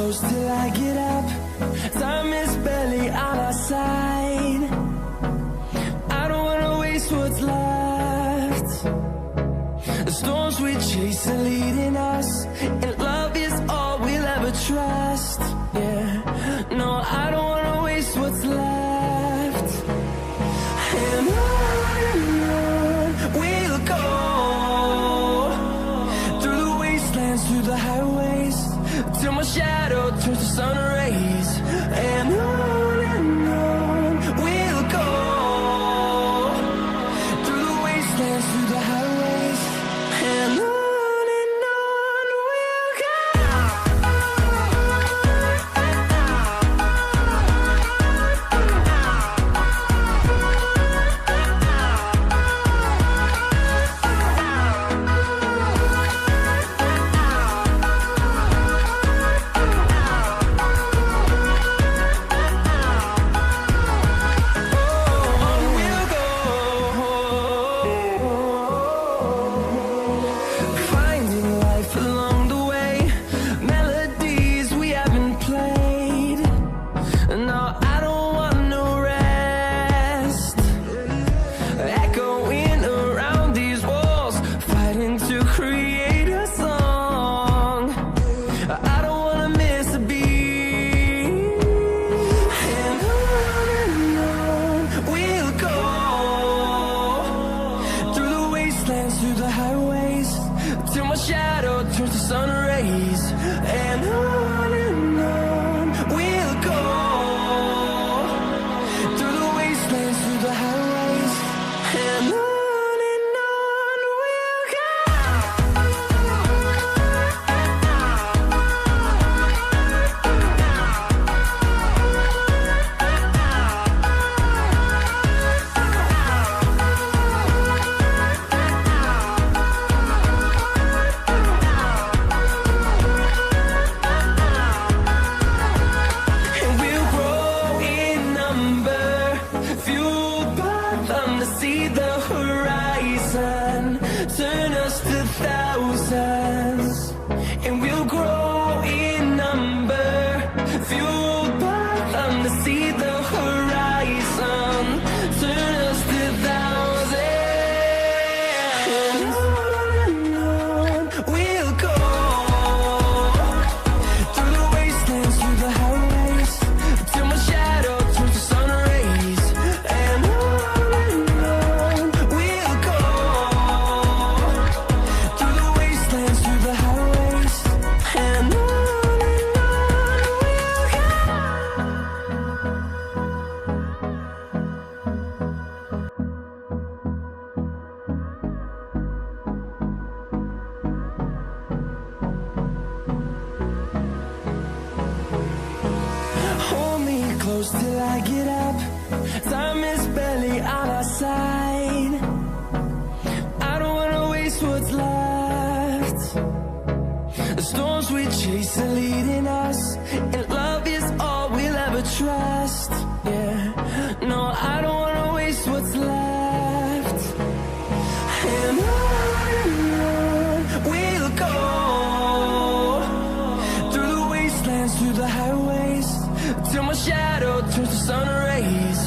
close till I get up. Time is barely on our side. I don't wanna waste what's left. The storms we chase are leading us, and love is all we'll ever trust. Yeah, no, I don't wanna waste what's left. And on we'll go, through the wastelands, through the highways, till my shadow turns to sun rays. And on we'll go, through the wastelands, through the highways, and on we'll go. Through the highways, till my shadow turns to sun rays. And on we'll go, through the wastelands, through the highways, and on we'll go. See the horizon, turn us to thousands, and we'll grow in number, fueled by them to see the horizon, turn us to thousands. And on we'll go, through the wastelands, through the highways, till my shadow turns to sun rays. And close till I get up. Time is barely on our side. I don't wanna waste what's left. The storms we chase are leading us, and love is all we'll ever trust. Yeah, no, I don't wanna waste what's left. And on we'll go, through the wastelands, through the highways, till my shadow turns to sun rays.